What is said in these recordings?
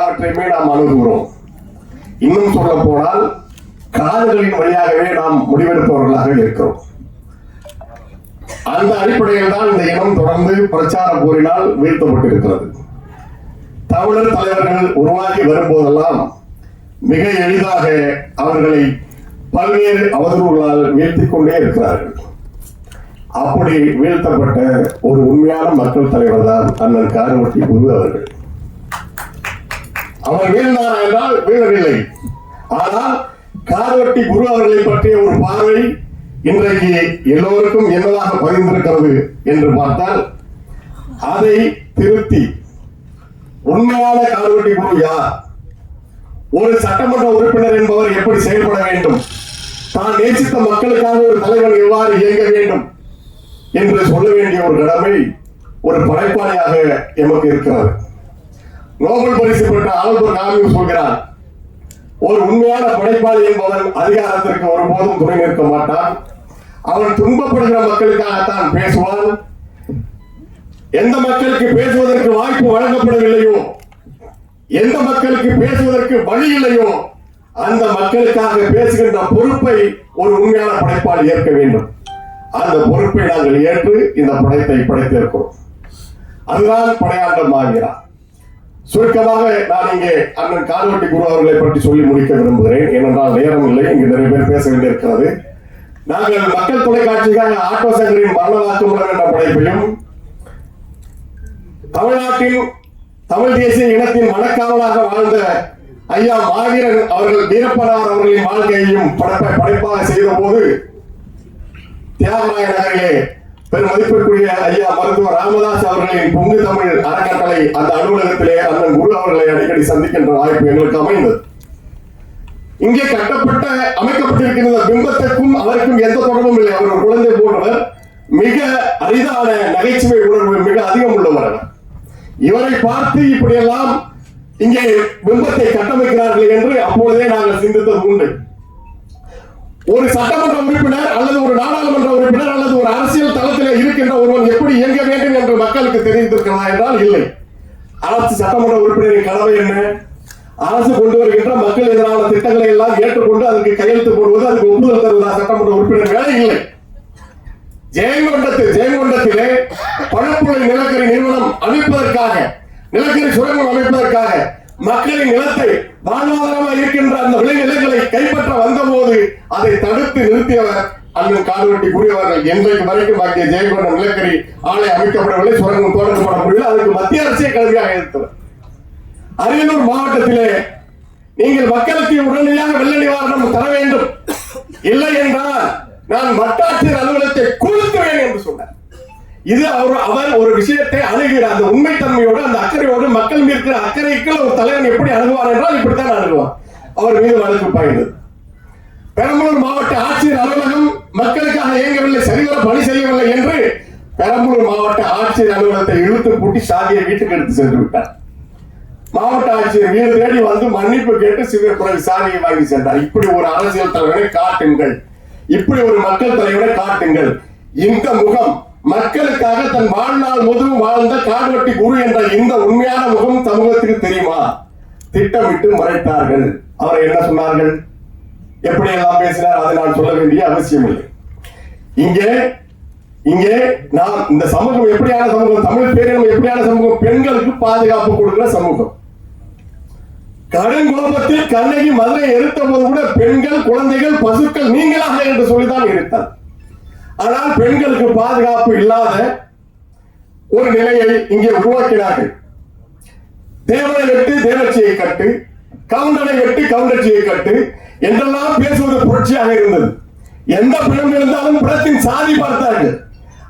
அவற்றையுமே நாம் அணுகுகிறோம். இன்னும் சொல்ல போனால் காதுகளின் வழியாகவே நாம் முடிவெடுப்பவர்களாக இருக்கிறோம். அந்த அடிப்படையில் தான் இந்த இனம் தொடர்ந்து பிரச்சார போரினால் வீழ்த்தப்பட்டிருக்கிறது. தமிழர் தலைவர்கள் உருவாகி வரும்போதெல்லாம் மிக எளிதாக அவர்களை பல்வேறு அவதூறுகளால் வீழ்த்திக் கொண்டே இருக்கிறார்கள். அப்படி வீழ்த்தப்பட்ட ஒரு உண்மையான மக்கள் தலைவர் தான் அண்ணன் காரவட்டி குரு அவர்கள். அவர் வீழ்ந்தார் என்றால் வீழவில்லை. ஆனால் காரவட்டி குரு அவர்களை பற்றிய ஒரு பார்வை இன்றைக்கு எல்லோருக்கும் என்னதாக பதிந்திருக்கிறது என்று பார்த்தால், அதை திருத்தி உண்மையான காரவட்டி குரு யார், ஒரு சட்டமன்ற உறுப்பினர் என்பவர் எப்படி செயல்பட வேண்டும், தான் நேசித்த மக்களுக்காக ஒரு தலைவர் எவ்வாறு இயங்க வேண்டும் என்று சொல்ல வேண்டிய ஒரு கடமை ஒரு படைப்பாளியாக எமக்கு இருக்கிறது. நோபல் பரிசு பெற்ற ஆல்பர்ட் காமியூ சொல்கிறார், ஒரு உண்மையான படைப்பாளி என்பவன் அதிகாரத்திற்கு ஒருபோதும் துணை நிற்க மாட்டான். அவன் துன்பப்படுகிற மக்களுக்காகத்தான் பேசுவான். எந்த மக்களுக்கு பேசுவதற்கு வாய்ப்பு வழங்கப்படவில்லையோ, எந்த மக்களுக்கு பேசுவதற்கு வழி இல்லையோ, அந்த மக்களுக்காக பேசுகின்ற பொறுப்பை ஒரு உண்மையான படைப்பாளி ஏற்க வேண்டும். அந்த பொறுப்பை நாங்கள் ஏற்று இந்த படைத்தை படைத்திருக்கிறோம். அதுதான் படையாண்டம் ஆகிறார். சுருக்கமாக நான் இங்கே அண்ணன் காரவட்டி குரு அவர்களை பற்றி சொல்லி முடிக்க விரும்புகிறேன். ஏனென்றால் நேரம் இல்லை, இங்கு நிறைய பேர் பேச வேண்டியிருக்கிறது. நாங்கள் மக்கள் தொலைக்காட்சிக்காக ஆட்டோ சங்கரின் மரணவாக்குமுறை என்ற படைப்பையும், தமிழ்நாட்டில் தமிழ் தேசிய இனத்தின் மனக்காவலாக வாழ்ந்த ஐயா மாவீரன் அவர்கள் வீரப்பனார் அவர்களின் வாழ்க்கையையும் படைப்பாக செய்த போது தியாகராய நகரிலே பெரும் மதிப்பிற்குரிய ஐயா மருத்துவர் ராமதாஸ் அவர்களின் பொங்கு தமிழ் அறக்கட்டளை அந்த அலுவலகத்திலே அண்ணன் குரு அவர்களை அடிக்கடி சந்திக்கின்ற வாய்ப்பு எங்களுக்கு அமைந்தது. இங்கே கட்டப்பட்ட அமைக்கப்பட்டிருக்கின்ற பிம்பத்திற்கும் அவருக்கும் எந்த தொடர்பும் இல்லை. அவர் ஒரு குழந்தை போன்றவர், மிக அரிதான நகைச்சுவை உணர்வு மிக அதிகம் உள்ளவர். இவரை பார்த்து இப்படியெல்லாம் இங்கே பிம்பத்தை கட்டமைக்கிறார்கள் என்று அப்பொழுதே நாங்கள் சிந்தித்தது உண்டு. ஒரு சட்டமன்ற உறுப்பினர் அல்லது ஒரு நாடாளுமன்ற உறுப்பினர் அல்லது ஒரு அரசியல் தளத்தில் இருக்கின்ற ஒருவன் எப்படி இயங்க வேண்டும் என்று மக்களுக்கு தெரிந்திருக்கிறதா என்றால் இல்லை. அரசு சட்டமன்ற உறுப்பினரின் கனவு என்ன? அரசு கொண்டு வருகின்ற மக்கள் எதிரான திட்டங்களை எல்லாம் ஏற்றுக்கொண்டு அதற்கு கையெழுத்து போடுவது, அதுக்கு ஒப்புதல் தருவதா சட்டமன்ற உறுப்பினர் வேலை இல்லை. ஜெயங்கொண்டத்திலே பழப்புழை நிலக்கரி நிறுவனம் அமைப்பதற்காக, நிலக்கரி சுரங்கம் அமைப்பதற்காக மக்களின் நிலத்தை வாழ்வாதாரமாக இருக்கின்ற அந்த விளைநிலங்களை கைப்பற்ற வந்த போது அதை தடுத்து நிறுத்தியவர் அண்ணன் காரவட்டி குரு அவர்கள். இன்றைக்கு வரைக்கும் பாக்கிய ஜெயங்கொண்டம் நிலக்கரி ஆலை அமைக்கப்படவில்லை, சுரங்கம் தொடங்கப்பட முடியவில்லை. அதற்கு மத்திய அரசே கல்வியாக எடுத்தவர். அரியலூர் மாவட்டத்திலே நீங்கள் மக்களுக்கு உடனடியாக வெள்ள நிவாரணம் தர வேண்டும், இல்லை என்றால் நான் வட்டாட்சியர் அலுவலகத்தை கொளுத்துவேன் என்று சொன்னார். இது அவர் ஒரு விஷயத்தை அணுகிற அந்த உண்மைத்தன்மையோடு, அந்த அக்கறையோடு, மக்கள் மீது இருக்கிற அக்கறைக்கு ஒரு தலைவன் எப்படி அணுகுவார் என்றால் இப்படித்தான் அணுகுவார். அவர் மீது வழக்கு பாய்ந்தது. பெரம்பலூர் மாவட்ட ஆட்சியர் அலுவலகம் மக்களுக்காக இயங்கவில்லை, சரிவர பணி செய்யவில்லை என்று பெரம்பலூர் மாவட்ட ஆட்சியர் அலுவலகத்தை இழுத்து பூட்டி சாதியை வீட்டுக்கு எடுத்து சென்று விட்டார். மாவட்ட ஆட்சியர் வீடு தேடி வந்து மன்னிப்பு கேட்டு சிறு குறை சாதியை வாங்கி சென்றார். இப்படி ஒரு அரசியல் தலைவரை காட்டுங்கள், இப்படி ஒரு மக்கள் தலைவரை காட்டுங்கள். இந்த முகம் மக்களுக்காக தன் வாழ்நாள் முழுவதும் வாழ்ந்த காரவட்டி குரு என்ற இந்த உண்மையான முகம் சமூகத்துக்கு தெரியுமா? திட்டமிட்டு மறைத்தார்கள். அவரை என்ன சொன்னார்கள், எப்படி எல்லாம் பேசினார், அதை நான் சொல்ல வேண்டிய அவசியம் இல்லை. இங்கே நாம் இந்த சமூகம் எப்படியான சமூகம், தமிழ் பேரினம் எப்படியான சமூகம், பெண்களுக்கு பாதுகாப்பு கொடுக்கிற சமூகம். கடுங்கோபத்தில் கண்ணகி மதுரை எரித்த போது கூட பெண்கள், குழந்தைகள், பசுக்கள் நீங்களாக என்று சொல்லிதான் இருந்தார். ஆனால் பெண்களுக்கு பாதுகாப்பு இல்லாத ஒரு நிலையை இங்கே உருவாக்கினார்கள். தேவனை வெட்டு தேவச்சியை கட்டு, கவுண்டனை வெட்டு கவுண்டச்சியை கட்டு என்றெல்லாம் பேசுவது புரட்சியாக இருந்தது. எந்த பெண் இருந்தாலும் புறத்தின் சாதி பார்த்தார்கள்.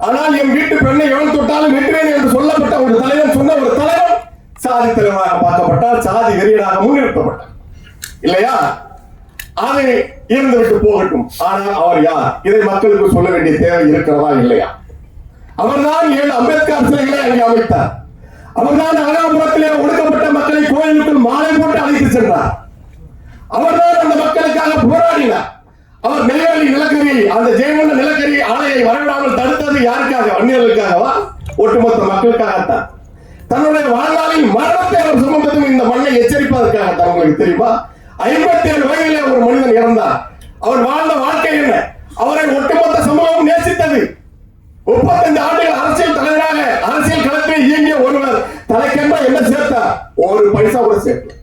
ஆனால் என் வீட்டு பெண்ணை எவன் தொட்டாலும் வெட்டுவேன் என்று சொல்லப்பட்ட ஒரு தலைவன், சொன்ன ஒரு தலைவன் சாதி தலைவராக பார்க்கப்பட்டார், சாதி வெறியனாக முன்னிறுத்தப்பட்டார். இல்லையா? அதை இருந்துவிட்டு போகட்டும். ஆனால் அவர் யார்? இதை மக்களுக்கு சொல்ல வேண்டிய தேவை இருக்கிறதா இல்லையா? அவர்தான் 7 அம்பேத்கர் சிலைகளை அங்கே அமைத்தார். அவர்தான் அழகாபுரத்திலே ஒடுக்கப்பட்ட மக்களை கோயிலுக்குள் மாலை போட்டு அழைத்து சென்றார். அவர்தான் அந்த மக்களுக்காக போராடினார். அவர் நெய்வேலி நிலக்கரி, அந்த ஜெயங்கொண்ட நிலக்கரி ஆலையை வரவிடாமல் தடுத்தது யாருக்காக? ஒட்டுமொத்த மக்களுக்காகத்தான். தன்னுடைய வாழ்நாளில் மரணத்தை அவர் சுமந்ததும் இந்த மண்ணை எச்சரிக்கை எதற்காக தங்களுக்கு தெரியுமா? 57 வயதிலே ஒரு மனிதன் இறந்தார். அவர் வாழ்ந்த வாழ்க்கை என்ன? அவரை ஒட்டுமொத்த சமூகம் நேசித்தது. 35 ஆண்டுகள் அரசியல் தலைவராக அரசியல் களத்தில் இயங்கிய ஒருவர் தலைக்கென்ற என்ன சேர்த்தார்? ஒரு பைசா கூட சேர்த்தார்.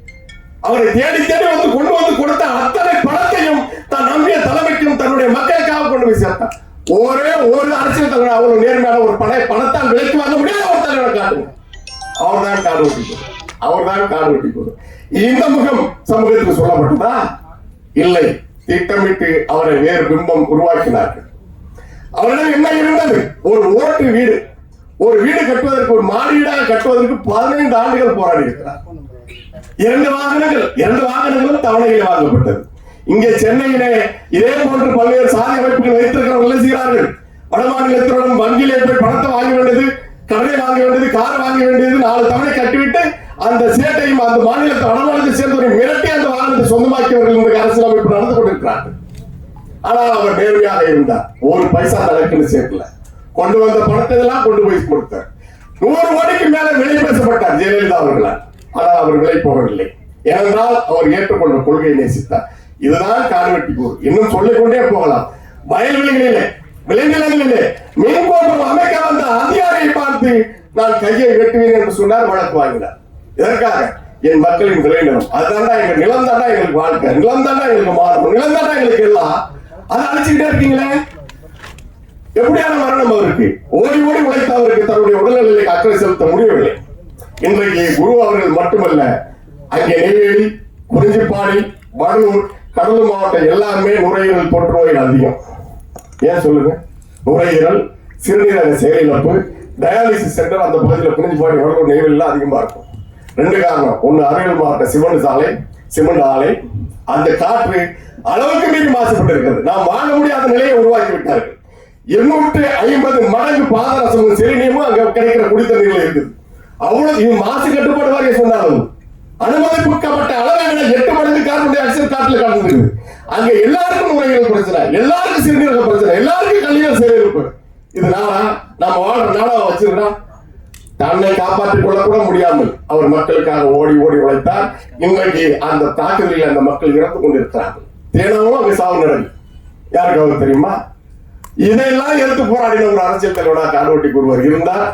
அவரை தேடி தேடி கொண்டு வந்து கொடுத்த அத்தனை பணத்தையும் தான் நம்பிய தலைமைக்கும் தன்னுடைய மக்களுக்காக கொண்டு போய் சேர்த்தார். ஒரே ஒரு அரசியல் தலைவர் அவ்வளவு நேர்மையான ஒரு பணத்தால் விலைக்கு வாங்க முடியாத ஒரு தலைவரை காட்டுங்க. அவர்தான் காடு வெட்டி போடுவார். அவர்தான் காடு வெட்டி போடுவார். இந்த முகம் சமூகத்துக்கு சொல்லப்பட்டதா? இல்லை. திட்டமிட்டு அவரை வேறு பிம்பம் உருவாக்கினார்கள். அவரிடம் என்ன இருந்தது? ஒரு ஓட்டு வீடு. ஒரு வீடு கட்டுவதற்கு, ஒரு மாடியீடாக கட்டுவதற்கு 15 ஆண்டுகள் போராடி இருக்கிறார். 2 வாகனங்களும் தவணையில் வாங்கப்பட்டது. இங்கே சென்னையிலே இதே போன்று பல்வேறு சாதி அமைப்புகள் வைத்திருக்கிறவர்கள் செய்கிறார்கள். வடமாநிலத்தினுடன் வங்கியிலே போய் பணத்தை வாங்க வேண்டியது, கடனை வாங்க வேண்டியது, கார் வாங்க வேண்டியது, 4 தவணை கட்டிவிட்டு அந்த சேட்டையும் அந்த மாநிலத்தை வடமாநிலத்தை சேர்ந்தவரை மிரட்டி அந்த வாகனத்தை சொந்தமாக்கியவர்கள் இன்றைக்கு அரசியல் அமைப்பு நடந்து கொண்டிருக்கிறார்கள். ஆனால் அவர் நேர்மையாக இருந்தார். ஒரு பைசா தனக்குன்னு சேர்க்கல. கொண்டு வந்த பணத்தை எல்லாம் கொண்டு போய் கொடுத்தார். 100 கோடிக்கு மேல விலை பேசப்பட்டார் ஜெயலலிதா அவர்களால். ஆனால் அவர் விலை போகவில்லை. ஏனென்றால் அவர் ஏற்றுக்கொண்ட கொள்கையை நேசித்தார். இதுதான் காடுவெட்டி கூறு. இன்னும் சொல்லிக்கொண்டே போகலாம். வயல்வெளிகளிலே, விளைநிலங்களிலே மின்கோபுரம் அமைக்க வந்த அதிகாரியை பார்த்து நான் கையை வெட்டுவேன் என்று சொன்னார். வழக்கு வாங்கினார். இதற்காக என் மக்களின் விளைநிலம், அதுதான்டா எங்க நிலம், தாண்டா எங்களுக்கு வாழ்க்கை, நிலம் தாண்டா எங்களுக்கு மாறும், நிலம் தாண்டா எங்களுக்கு எல்லாம். அதை அழிச்சுக்கிட்டே இருக்கீங்களே. எப்படியான மரணம் அவருக்கு? ஓடி ஓடி உழைத்த அவருக்கு தன்னுடைய உடல்நிலையை அக்கறை செலுத்த முடியவில்லை. இன்றைக்கு குரு அவர்கள் மட்டுமல்ல, அங்கே நெய்வேலி, குறிஞ்சிப்பாடி, வடலூர், கடலூர் மாவட்டம் எல்லாமே நுரையீரல் தொற்று நோய்கள் அதிகம். ஏன் சொல்லுங்க? நுரையீரல், சிறுநீரக செயலிழப்பு, டயாலிசிஸ் சென்டர் அந்த பகுதியில் குறிஞ்சிப்பாடி, வடலூர், நெய்வேலியில் அதிகமா இருக்கும். 2 காரணம். ஒன்னு அரியல் மாவட்ட சிமெண்ட் ஆலை, அந்த காற்று அளவுக்கு மீறி மாசுபட்டு இருக்கிறது. நாம் வாழ முடியாத நிலையை உருவாக்கி விட்டார்கள். 250 மடங்கு பாதரசமும் செலினியமும் அங்க கிடைக்கிற குடித்தண்ணீர்கள் இருக்குது. அவ்வளவு மாசு கட்டுப்பாடு வாரிய சொன்னாலும் அனுமதிக்கப்பட்ட அளவை விட 8 மடங்கு கார்பன் டை ஆக்சைடு காற்றுல கலந்துருக்கு. அங்க எல்லாருக்கும் நுரையீரல் பிரச்சனை, எல்லாருக்கும் சிறுநீரக பிரச்சனை, எல்லாருக்கும் கல்லீரல் செயலிழப்பு. இது நாம வாழ்ற நாடா வச்சிருக்கோம். தன்னை காப்பாற்றிக் கொள்ள கூட முடியாமல் அவர் மக்களுக்காக ஓடி ஓடி உழைத்தார். இன்றைக்கு அந்த தாக்குதலில் அந்த மக்கள் இறந்து கொண்டிருக்கிறார்கள். தினமும் அங்கே சாவு நடக்கு. யாருக்காவது தெரியுமா? இதையெல்லாம் எடுத்து போராடின ஒரு அரசியல் தலைவராக காடுவெட்டி ஒருவர் இருந்தார்.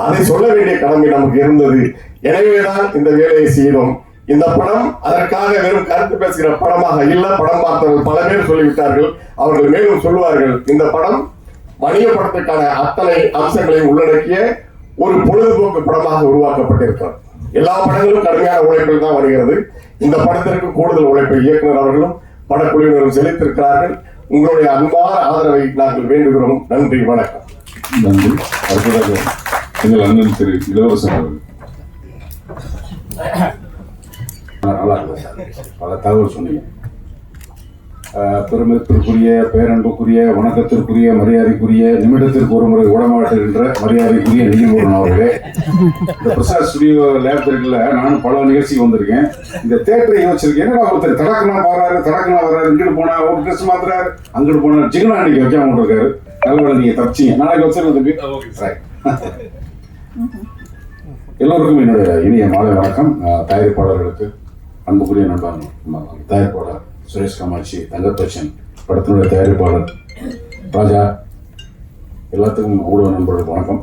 அதை சொல்ல வேண்டிய கடமை நமக்கு இருந்தது. எனவேதான் இந்த வேலையை செய்தோம். இந்த படம் அதற்காக வெறும் கருத்து பேசுகிற படமாக இல்ல. படம் பார்த்தவர்கள் பல பேர் சொல்லிவிட்டார்கள். அவர்கள் மேலும் சொல்லுவார்கள். இந்த படம் வணிக படத்துக்கான அத்தனை அம்சங்களையும் உள்ளடக்கிய ஒரு பொழுதுபோக்கு படமாக உருவாக்கப்பட்டிருக்கிறது. எல்லா படங்களும் கடுமையான உழைப்பில் தான் வருகிறது. இந்த படத்திற்கு கூடுதல் உழைப்பை இயக்குனர் அவர்களும் படக்குழுவினரும் செலுத்திருக்கிறார்கள். உங்களுடைய அன்பான ஆதரவை நாங்கள் வேண்டுகிறோம். நன்றி, வணக்கம். நன்றி. அடுத்ததாக எங்கள் அண்ணன் திரு இளவரசன் அவர்கள். நல்லா இருக்கு. பல தகவல் சொன்னீங்க. பெருமத்திற்குரிய, பேரன்புக்குரிய, வணக்கத்திற்குரிய, மரியாதைக்குரிய, நிமிடத்திற்கு ஒரு முறை உடமாட்டுகின்ற மரியாதைக்குரிய நிதிமுருகன் அவர்களே, இந்த பிரசாத் ஸ்டுடியோ லேப் தியேட்டர்ல நானும் பல நிகழ்ச்சிக்கு வந்திருக்கேன். இந்த தேட்டரை யோசிச்சிருக்கேன். ஒருத்தர் தடக்கனா வர்றாரு, இங்கிட்டு போனா ஒரு ட்ரெஸ் மாத்துறாரு, அங்கிட்டு போனா ஜிகனா அன்னைக்கு வைக்காம இருக்காரு. நல்ல நீங்க தப்பிச்சிங்க. நாளைக்கு வச்சிருந்தது. எல்லோருக்கும் என்னுடைய இனிய மாலை வணக்கம். தயாரிப்பாளர்களுக்கு, அன்புக்குரிய நண்பர் தயாரிப்பாளர் சுரேஷ் காமாட்சி, தங்கப்பச்சன், படத்தினுடைய தயாரிப்பாளர் ராஜா, எல்லாத்துக்கும் ஊடக நண்பர்களுக்கு வணக்கம்.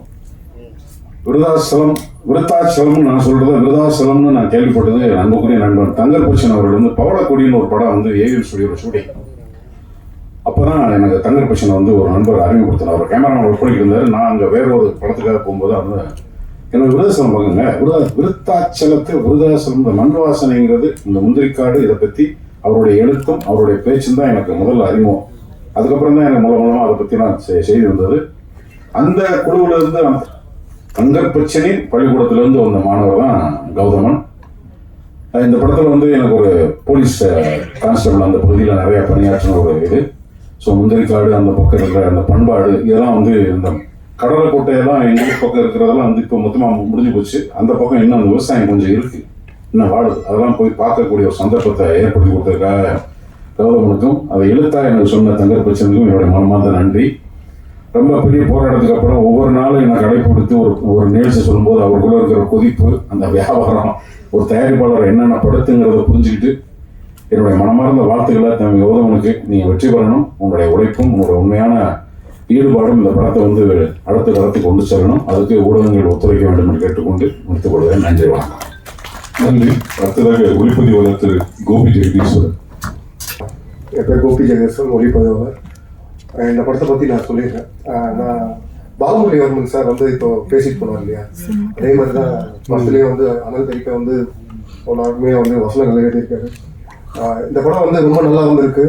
விருத்தாச்சலம் நான் சொல்றது விருத்தாச்சலம்னு நான் கேள்விப்பட்டது அன்புக்குரிய நண்பன் தங்கப்பச்சன் அவர்கள் வந்து பவளக்கொடின்னு ஒரு படம் வந்து ஏவிஎம் ஸ்டுடியோட ஷூட்டிங். அப்போதான் எனக்கு தங்கப்பச்சனை வந்து ஒரு நண்பர் அறிமுகப்படுத்தினார். அவர் கேமராமேன் ஒர்க் பண்ணிட்டு இருந்தார். நான் அங்கே வேற ஒரு படத்துக்காக போகும்போது அந்த எனக்கு விருதாசலம் பாருங்க, விருத்தாச்சலத்து விருதாசலம், இந்த மண் வாசனைங்கிறது, இந்த முந்திரிக்காடு, இதை பற்றி அவருடைய எழுத்தும் அவருடைய பேச்சும் தான் எனக்கு முதல்ல அறிமுகம். அதுக்கப்புறம் தான் எனக்கு மூலமாக அதை பற்றி நான் செய்தி வந்தது. அந்த குழுவில் இருந்து தங்கப்பச்சனின் பள்ளிக்கூடத்திலிருந்து வந்த மாணவர் தான் கௌதமன். இந்த படத்தில் வந்து எனக்கு ஒரு போலீஸ் கான்ஸ்டபிள் அந்த பகுதியில் நிறைய பணியாற்றின ஒரு இது. ஸோ முந்திரிக்காடு, அந்த பக்கம் இருக்கிற அந்த பண்பாடு, இதெல்லாம் வந்து இந்த கடலை கோட்டையெல்லாம் எங்கள் பக்கம் இருக்கிறதெல்லாம் வந்து இப்போ மொத்தமாக முடிஞ்சு போச்சு. அந்த பக்கம் இன்னும் அந்த விவசாயம் கொஞ்சம் இருக்குது, இன்னும் வாடுது. அதெல்லாம் போய் பார்க்கக்கூடிய ஒரு சந்தர்ப்பத்தை ஏற்படுத்தி கொடுத்ததுக்காக கௌதமனுக்கும், அதை எழுத்தா எனக்கு சொன்ன தங்கப்பச்சனுக்கும் என்னுடைய மனமார்ந்த நன்றி. ரொம்ப பெரிய போராட்டத்துக்கு அப்புறம் ஒவ்வொரு நாளும் எனக்கு அழைப்பு கொடுத்து ஒரு நிகழ்ச்சி சொல்லும்போது அவருக்குள்ள இருக்கிற கொதிப்பு, அந்த வியாபாரம், ஒரு தயாரிப்பாளர் என்னென்ன படுத்துங்கிறத புரிஞ்சுக்கிட்டு என்னுடைய மனமார்ந்த வாழ்த்துக்களை தம்பி கௌதமனுக்கு நீங்கள் வெற்றி பெறணும். உங்களுடைய உழைப்பும் உங்களுடைய உண்மையான ஈடுபாடும் இந்த படத்தை வந்து அடுத்த தரத்துக்கு கொண்டு செல்லணும். அதுக்கு ஊடகங்கள் ஒத்துழைக்க வேண்டும் என்று கேட்டுக்கொண்டு முடித்துக் கொள்கிறேன். நன்றி, வணக்கம். நன்றி. அடுத்ததாக ஒளிப்பதிவாளர் திரு கோபி ஜெகதீஸ்வரன். என் பேர் கோபி ஜெகதீஸ்வரன், ஒளிப்பதிவாளர். இந்த படத்தை பற்றி நான் சொல்லிடுறேன். நான் பாகுபலி வர்மன் சார் வந்து இப்போ பேசிட்டு போனார் இல்லையா, அதே மாதிரி தான் படத்துலேயும் வந்து அனல் தெரிக்க வந்து ஒரு அருமையாக வந்து வசனங்கள் எழுதியிருக்காரு. இந்த படம் வந்து ரொம்ப நல்லா வந்திருக்கு.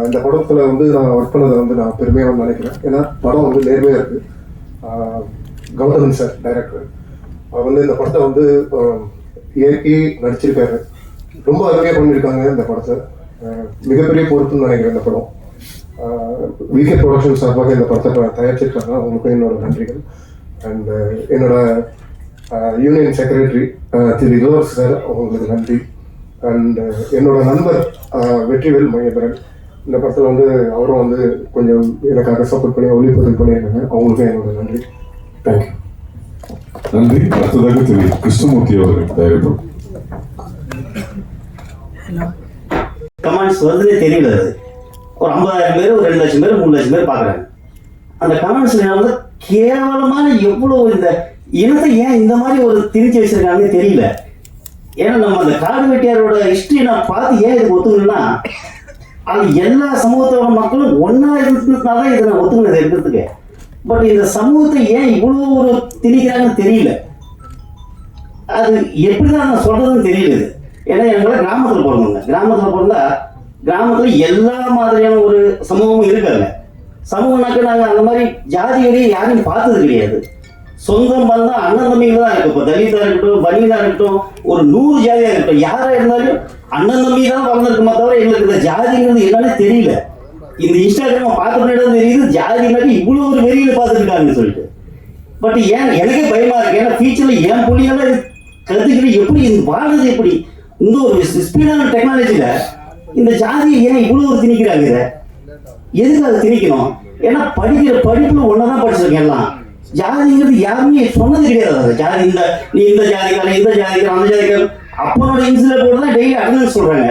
இந்த படத்தில் வந்து நான் ஒர்க் பண்ணதை வந்து நான் பெருமையாக நினைக்கிறேன். ஏன்னா படம் வந்து நேர்மையாக இருக்குது. கௌதமன் சார் டைரக்டர், அவர் வந்து இந்த படத்தை வந்து இயக்கி நடிச்சிருக்காரு. ரொம்ப அருமையாக பண்ணியிருக்காங்க இந்த படத்தை. மிகப்பெரிய பொறுப்புன்னு நினைக்கிறேன் இந்த படம். விகே ப்ரொடக்ஷன் சார்பாக இந்த படத்தை தயாரிச்சிருக்காங்க, அவங்களுக்கும் என்னோட நன்றிகள். அண்ட் என்னோட யூனியன் செக்ரட்டரி திரு இளவரசு சார், அவங்களுக்கு நன்றி. அண்ட் என்னோட நண்பர் வெற்றிவேல் மகேந்திரன், இந்த படத்தில் வந்து அவரும் வந்து கொஞ்சம் எனக்காக சப்போர்ட் பண்ணி ஒளிப்பதிவு பண்ணியிருக்காங்க, அவங்களுக்கும் என்னோட நன்றி. தேங்க்யூ. நன்றி. அடுத்ததாக திரு கிருஷ்ணமூர்த்தி அவர்கள் தயாரிப்பு. கமெண்ட்ஸ் வருதுன்னே தெரியல. அது ஒரு 50,000 பேர், ஒரு 2 லட்சம் பேர், 3 லட்சம் பேர் பார்க்குறாங்க. அந்த கமெண்ட்ஸ் வந்து கேவலமான எவ்வளோ இந்த இனத்தை ஏன் இந்த மாதிரி ஒரு திரிச்சு வச்சிருக்காங்கன்னு தெரியல. ஏன்னா நம்ம அந்த காடு வெட்டியாரோட ஹிஸ்ட்ரி நான் பார்த்து ஏன் இதுக்கு ஒத்துக்கணும்னா, அது எல்லா சமூகத்தோட மக்களும் ஒன்றா இருந்ததுனால தான் இதை நான் ஒத்துக்கினது இருக்கிறதுக்கு. பட் இந்த சமூகத்தை ஏன் இவ்வளோ ஒரு திணிக்கிறாங்கன்னு தெரியல. அது எப்படி தான் நான் சொல்கிறதுன்னு தெரியல. ஏன்னா எங்களை கிராமத்தில் பிறந்தவங்க, கிராமத்தில் பிறந்தா கிராமத்தில் எல்லா மாதிரியான ஒரு சமூகமும் இருக்காங்க. சமூகம்னாக்க நாங்கள் அந்த மாதிரி ஜாதி வழியை யாரையும் பார்த்தது கிடையாது. சொந்தம் பார்த்தா அண்ணன் தம்பிகள் தான் இருக்கும். இப்போ தலிதாக இருக்கட்டும், பனியனாக இருக்கட்டும், ஒரு 100 ஜாதியாக இருக்கட்டும், யாராக இருந்தாலும் அண்ணன் தம்பி தான் வளர்ந்துருக்குமா தவிர எங்களுக்கு இந்த ஜாதிங்கிறது என்னன்னு தெரியல. இந்த இன்ஸ்டாகிராமை பார்த்த பின்னாடி தான் தெரியுது ஜாதினாக்கி இவ்வளோ ஒரு வெறியில் பார்த்துருக்காங்கன்னு சொல்லிட்டு. பட் ஏன் எனக்கே பயமாக இருக்கு. ஏன்னா ஃபியூச்சரில் என் புள்ளியெல்லாம் கற்றுக்கிட்டு எப்படி இது வாழ்றது, எப்படி இந்த ஒரு ஸ்பீடான டெக்னாலஜியில் இந்த ஜாதியை ஏன் இவ்வளோ ஒரு திணிக்கிறாங்க? இதை எதுக்கு அதை திணிக்கணும்? ஏன்னா படிக்கிற படிப்பில் ஒன்றா தான் படிச்சிருக்கேன். எல்லாம் ஜாதிங்கிறது யாருமே சொன்னது கிடையாது. ஜாதி இந்த நீ இந்த ஜாதிக்காரன், இந்த ஜாதிக்காரன், அந்த ஜாதிக்காரன் அப்பனோட இன்சில போட்டு தான் டெய்லி அட்டண்டன்ஸ் சொல்கிறாங்க.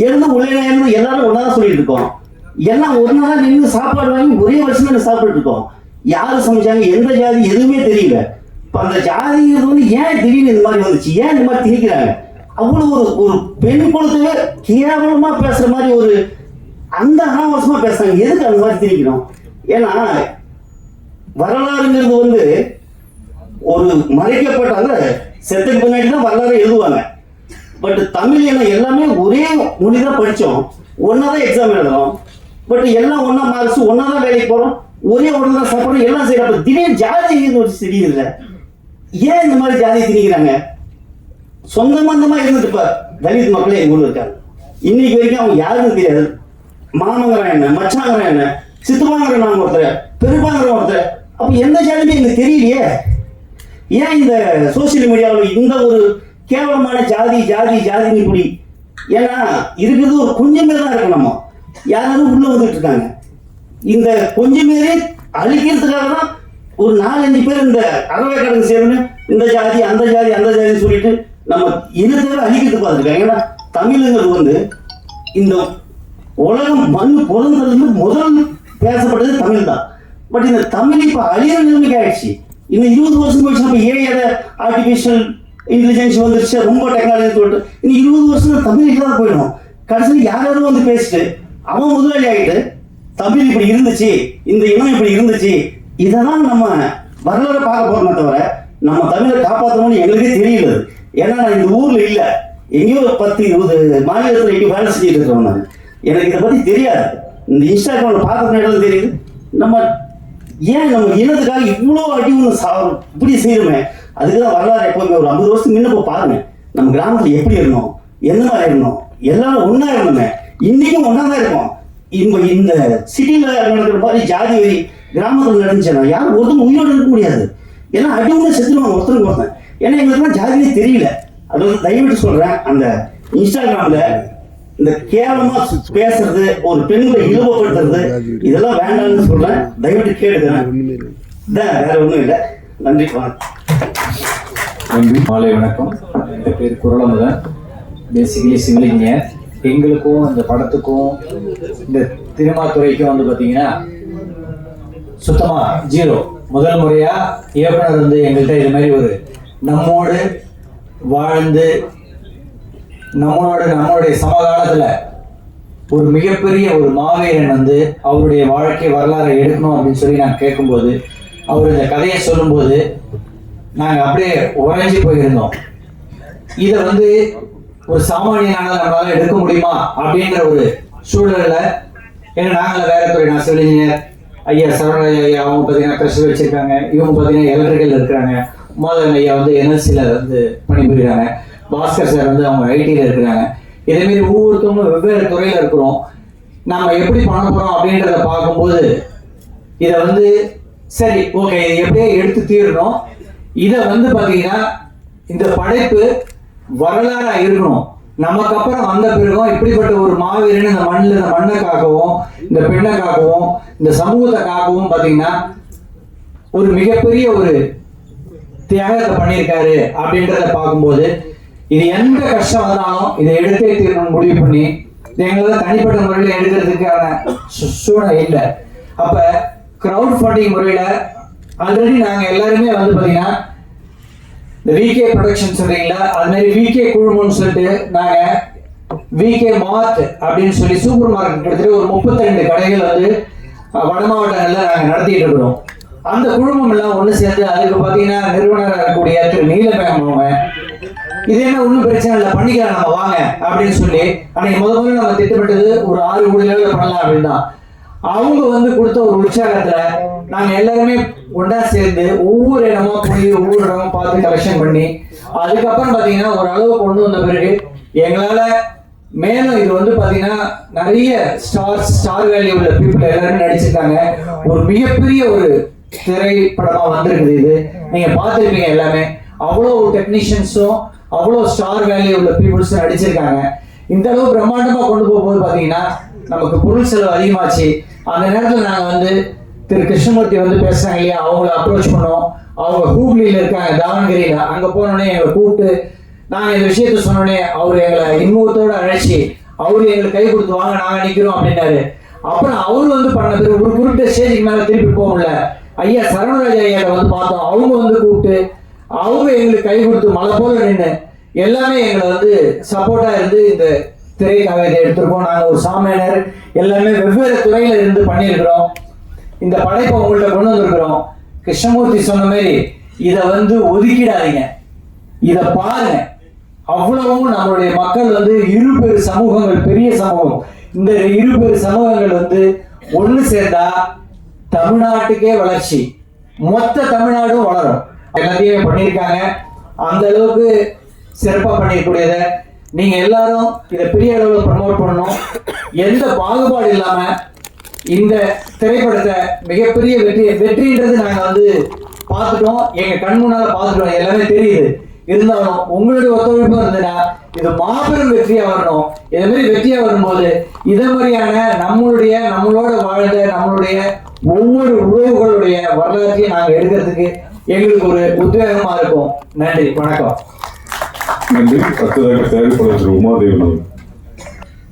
எழுந்து உள்ளே இருந்து எல்லாரும் ஒன்றா தான் சொல்லிட்டு இருக்கோம். எல்லாம் ஒன்றா தான் நின்று சாப்பாடு வாங்கி ஒரே வருஷம் சாப்பிட்டு இருக்கோம். யார் சமைச்சாங்க, எந்த ஜாதி எதுவுமே தெரியல. இப்போ அந்த ஜாதிங்கிறது வந்து ஏன் திடீர்னு இந்த மாதிரி வந்துச்சு, ஏன் இந்த மாதிரி திணிக்கிறாங்க? அவ்வளோ ஒரு பெண் குலத்தையே கேவலமா பேசுற மாதிரி ஒரு அந்த அனாவசியமா பேசுறாங்க. எதுக்கு அந்த மாதிரி திணிக்கணும்? ஏன்னா வரலாறுங்கிறது வந்து ஒரு மறைக்கப்பட்டாங்க, செத்துக்கு பின்னாடி தான் வரலாறு எழுதுவாங்க. பட் தமிழ் என்ன எல்லாமே ஒரே மொழி தான் படித்தோம், ஒன்றா தான் எக்ஸாம் எழுதுறோம். பட் எல்லாம் ஒன்றா மார்க்ஸ், ஒன்றா தான் வேலைக்கு போகிறோம், ஒரே ஒன்று தான் சாப்பிட்றோம், எல்லாம் செய்யறப்ப திடீர்னு ஜாதி ஒரு தெரியல. ஏன் இந்த மாதிரி ஜாதியை திணிக்கிறாங்க? சொந்த பந்தமா இருந்துட்டு இப்ப தலித் மக்களே எங்க ஊர்ல இருக்காங்க. இன்னைக்கு வரைக்கும் அவங்க யாருக்கும் தெரியாது. மாமங்கிறான் என்ன, மச்சாங்கிறான் என்ன, சித்துவாங்கிற நாங்க ஒருத்தர், பெருப்பாங்கிற ஒருத்தர். அப்ப எந்த ஜாதியுமே எங்களுக்கு தெரியலையே. ஏன் இந்த சோசியல் மீடியாவில் இந்த ஒரு கேவலமான ஜாதி ஜாதி ஜாதின்னு இப்படி? ஏன்னா இருக்கிறது ஒரு கொஞ்சம் பேர் தான் இருக்கு. நம்ம யாராவது உள்ள வந்துட்டு இருக்காங்க. இந்த கொஞ்சம் பேரே அழிக்கிறதுக்காக தான் ஒரு 4-5 பேர் இந்த அறவை கடங்கு சேர்ந்து இந்த ஜாதி அந்த ஜாதி அந்த ஜாதின்னு சொல்லிட்டு நம்ம இனத்தை அழிக்கிறது பார்த்துருக்காங்க. ஏன்னா தமிழுங்கிறது வந்து இந்த உலகம் மண் பிறந்ததுல முதல் பேசப்பட்டது தமிழ் தான். பட் இந்த தமிழ் இப்போ அழியிற நிலைமைக்கு ஆயிடுச்சு. இன்னும் 20 வருஷம் போயிடுச்சு. நம்ம ஏஐ ஆர்டிஃபிஷியல் இன்டெலிஜென்ஸ் வந்துருச்சு, ரொம்ப டெக்னாலஜி சொல்லிட்டு இன்னும் 20 வருஷம் தமிழ் இல்லாத போயிடும். கடைசியில் யாராவது வந்து பேசிட்டு அவன் முதலாளி ஆகிட்டு தமிழ் இப்படி இருந்துச்சு, இந்த இனம் இப்படி இருந்துச்சு, இதெல்லாம் நம்ம வரலாறு பார்க்க போறோமே தவிர நம்ம தமிழை காப்பாற்றணும்னு எங்களுக்கே தெரியல. ஏன்னா நான் இந்த ஊர்ல இல்லை, எங்கேயோ 10-20 மாநிலத்தில் எங்கேயோ வேலை செஞ்சுட்டு இருக்கிறோம். நான் எனக்கு இதை பற்றி தெரியாது. இந்த இன்ஸ்டாகிராமில் பார்க்கறது தெரியுது. நம்ம ஏன் நம்ம இனத்துக்காக இவ்வளோ அடி ஒன்று இப்படி செய்யணுமே? அதுக்கு தான் வரலாறு எப்போவுமே ஒரு 50 வருஷத்துக்கு முன்ன போய் பாருங்க. நம்ம கிராமத்தில் எப்படி இருந்தோம், எந்த மாதிரி இருந்தோம், எல்லாரும் ஒன்றா இருந்தோமே. இன்னைக்கும் ஒன்றா தான் இருக்கும். இந்த சிட்டியில் நடக்கிற மாதிரி ஜாதி வரி கிராமத்தில் நடந்துச்சுன்னா யாரும் ஒருத்தவங்க உயிரோடு இருக்க முடியாது. ஏன்னா அடி ஒன்று செத்துருவாங்க ஒருத்தருக்கு ஒருத்தன். ஏன்னா எங்களுக்குலாம் ஜாதியே தெரியல. அது வந்து தயவுட்டு சொல்கிறேன், அந்த இன்ஸ்டாகிராமில் இந்த கேவலமா பேசுறது, ஒரு பெண்களை இழிவுபடுத்துறது, இதெல்லாம் வேண்டாம்னு சொல்றேன். தயவுட்டு கேட்டுக்கிறேன். வேற ஒண்ணும் இல்லை. நன்றி, வணக்கம். நன்றி. மாலை வணக்கம். என் பேர் குரலமுதன். Basically civil engineer. எங்களுக்கும் இந்த படத்துக்கும் இந்த சினிமாத்துறைக்கும் வந்து பார்த்தீங்கன்னா சுத்தமாக ஜீரோ. முதல் முறையாக இயக்குனர் வந்து எங்கள்கிட்ட இது மாதிரி ஒரு நம்மோடு வாழ்ந்து நம்மளுடைய சமகாலத்தில் ஒரு மிகப்பெரிய ஒரு மாவீரன் வந்து அவருடைய வாழ்க்கை வரலாறை எடுக்கணும் அப்படின்னு சொல்லி நாங்கள் கேட்கும்போது, அவர் இந்த கதையை சொல்லும்போது நாங்கள் அப்படியே உறைஞ்சி போயிருந்தோம். இதை வந்து ஒரு சாமானியனால நம்மளால எடுக்க முடியுமா அப்படின்ற ஒரு சூழல்ல, ஏன்னா நாங்கள் வேற துறை, நான் சிவில் இன்ஜினியர், ஐயா சரவணராஜ் ஐயா அவங்க பார்த்தீங்கன்னா க்ரஷர் வச்சிருக்காங்க, இவங்க பார்த்தீங்கன்னா எலக்ட்ரிக்கல் இருக்கிறாங்க, மோதன் ஐயா வந்து என்எல்சியில் வந்து பணிபுரிகிறாங்க, பாஸ்கர் சார் வந்து அவங்க ஐடியில் இருக்கிறாங்க. இதேமாரி ஒவ்வொருத்தவங்களும் வெவ்வேறு துறையில் இருக்கிறோம். நம்ம எப்படி பண்ண போகிறோம் அப்படின்றத பார்க்கும்போது இதை வந்து சரி ஓகே இதை எப்படியே எடுத்து தீரணும். இதை வந்து பார்த்தீங்கன்னா இந்த படைப்பு வரலாறாக இருக்கணும். நமக்கு அப்புறம் வந்த பிறகும் இப்படிப்பட்ட ஒரு மாவீரன் இந்த மண்ணில் இந்த மண்ணை காக்கவும், இந்த பெண்ணை காக்கவும், இந்த சமூகத்தை காக்கவும் பார்த்தீங்கன்னா ஒரு மிகப்பெரிய ஒரு தியாகத்தை பண்ணியிருக்காரு அப்படின்றத பார்க்கும்போது, இது எந்த கஷ்டம் வந்தாலும் இதை எடுத்தே தீரணும்னு முடிவு பண்ணி எங்களால் தனிப்பட்ட முறையில் எடுக்கிறதுக்கான சூழ்நிலை இல்லை. அப்போ க்ரௌட் ஃபண்டிங் முறையில் ஆல்ரெடி நாங்கள் எல்லாருமே வந்து பார்த்தீங்கன்னா இந்த விகே ப்ரொடக்ஷன் சொல்றீங்களா, அது மாதிரி விகே குழுமம்னு சொல்லிட்டு நாங்கள் விகே மார்ட் அப்படின்னு சொல்லி சூப்பர் மார்க்கெட் கிட்டத்தட்ட ஒரு 32 கடைகள் வந்து வட மாவட்டங்களில் நாங்கள் நடத்திட்டு இருக்கிறோம். அந்த குழுமம் எல்லாம் ஒன்று சேர்ந்து அதுக்கு பார்த்தீங்கன்னா நிறுவனராக இருக்கக்கூடிய திரு நீலமேகம இது என்ன ஒன்றும் பிரச்சனை இல்லை பண்ணிக்கலாம் நம்ம வாங்க அப்படின்னு சொல்லி அன்னைக்கு முதல்ல நம்ம திட்டமிட்டது ஒரு 6 கோடி லெவலில் பண்ணலாம் அப்படின்னு தான். அவங்க வந்து கொடுத்த ஒரு உற்சாகத்துல நாங்க எல்லாருமே ஒன்றா சேர்ந்து ஒவ்வொரு இடமா போய் ஒவ்வொரு இடமா பார்த்து கலெக்ஷன் பண்ணி அதுக்கப்புறம் பாத்தீங்கன்னா ஒரு அளவு கொண்டு வந்த பிறகு எங்களால மேலும் இது வந்து பாத்தீங்கன்னா நிறைய ஸ்டார் வேல்யூ உள்ள பீப்புள் எல்லாருமே நடிச்சிருக்காங்க. ஒரு மிகப்பெரிய ஒரு திரைப்படமா வந்திருக்குது. இது நீங்க பார்த்துருப்பீங்க. எல்லாமே அவ்வளோ டெக்னீஷியன்ஸும் அவ்வளோ ஸ்டார் வேல்யூ உள்ள பீப்புள்ஸும் நடிச்சிருக்காங்க. இந்த அளவு பிரம்மாண்டமா கொண்டு போகும்போது பாத்தீங்கன்னா நமக்கு பொருள் செலவு அதிகமாச்சு. அந்த நேரத்தில் நாங்கள் வந்து திரு கிருஷ்ணமூர்த்தி வந்து பேசுறாங்க இல்லையா, அவங்கள அப்ரோச் பண்ணோம். அவங்க ஹூப்ளியில் இருக்காங்க, தாவணகிரியில். அங்கே போனோடனே எங்களை கூப்பிட்டு நாங்கள் இந்த விஷயத்த சொன்னோடனே அவர் எங்களை இன்முகத்தோடு அழைச்சி அவரு எங்களுக்கு கை கொடுத்து வாங்க நாங்கள் நிற்கிறோம் அப்படின்னாரு. அப்புறம் அவரு வந்து பண்ண பிறகு ஒரு குறிப்பிட்ட ஸ்டேஜுக்கு மேலே திருப்பி போக முடியல. ஐயா சரவணராஜ் ஐயாவை வந்து பார்த்தோம். அவங்க வந்து கூப்பிட்டு அவங்க எங்களுக்கு கை கொடுத்து மலை போல நின்று எல்லாமே எங்களை வந்து சப்போர்ட்டா இருந்து இந்த திரைக்காக இதை எடுத்திருக்கோம். நாங்கள் ஒரு சாமியானர் எல்லாமே வெவ்வேறு துறையில இருந்து பண்ணியிருக்கிறோம். இந்த படைப்பை உங்கள்கிட்ட கொண்டு வந்திருக்கிறோம். கிருஷ்ணமூர்த்தி சொன்ன மாதிரி இதை வந்து ஒதுக்கிடாதீங்க, இதை பாருங்க. அவ்வளவும் நம்மளுடைய மக்கள் வந்து இருபெரு சமூகங்கள், பெரிய சமூகம். இந்த இருபெரு சமூகங்கள் வந்து ஒன்று சேர்ந்தா தமிழ்நாட்டுக்கே வளர்ச்சி, மொத்த தமிழ்நாடும் வளரும். எல்லாத்தையுமே பண்ணியிருக்காங்க. அந்த அளவுக்கு சிறப்பாக பண்ணிக்கூடியதை நீங்க எல்லாரும் இதை பெரிய அளவில் ப்ரமோட் பண்ணணும். எந்த பாகுபாடு இல்லாம இந்த திரைப்படத்தை மிகப்பெரிய வெற்றின்றது நாங்க வந்து பார்த்துட்டோம், எங்க கண் முன்னால பார்த்துட்டோம், எல்லாமே தெரியுது. இருந்தாலும் உங்களுடைய ஒத்துழைப்பு இருந்ததுன்னா இது மாபெரும் வெற்றியா வரணும். இதே மாதிரி வெற்றியா வரும்போது இதே மாதிரியான நம்மளோட வாழ்ந்த நம்மளுடைய ஒவ்வொரு உறவுகளுடைய வரலாற்றையும் நாங்க எடுக்கிறதுக்கு எங்களுக்கு ஒரு உத்வேகமா இருக்கும். நன்றி, வணக்கம். நன்றி. அடுத்ததாக தயாரிப்பாளர் திரு உமாதேவன் அவர்கள்.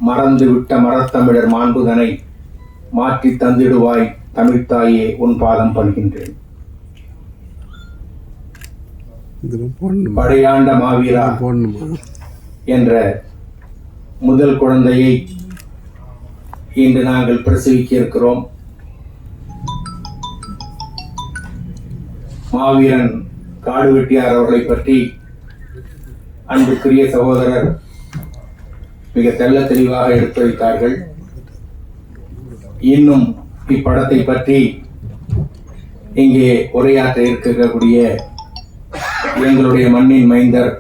மறந்து விட்ட மரத்தமிழர் மாண்புதனை மாற்றி தந்திடுவாய் தமிழ்த்தாயே உன் பாதம் பணிகின்றேன். படையாண்ட மாவீரா என்ற முதல் குழந்தையை இன்று நாங்கள் பிரசவிக்க இருக்கிறோம். மாவீரன் காடு வெட்டியார் அவர்களை பற்றி அன்புக்குரிய சகோதரர் மிக தெள்ள தெளிவாக எடுத்துரைத்தார்கள். இன்னும் இப்படத்தை பற்றி இங்கே உரையாற்ற இருக்கக்கூடிய எங்களுடைய மண்ணின் மைந்தர்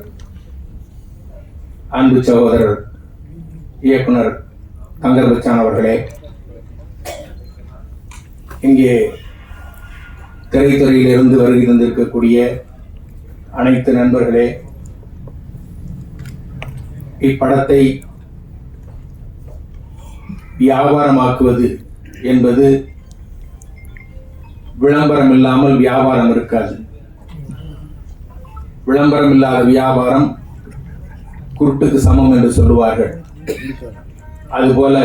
அன்பு சகோதரர் இயக்குனர் தங்கர் பச்சான் அவர்களே, இங்கே திரைத்துறையில் இருந்து வருகை தந்திருக்கக்கூடிய அனைத்து நண்பர்களே, இப்படத்தை வியாபாரமாக்குவது என்பது விளம்பரம் இல்லாமல் வியாபாரம் இருக்காது. விளம்பரம் இல்லாத வியாபாரம் குருட்டுக்கு சமம் என்று சொல்லுவார்கள். அதுபோல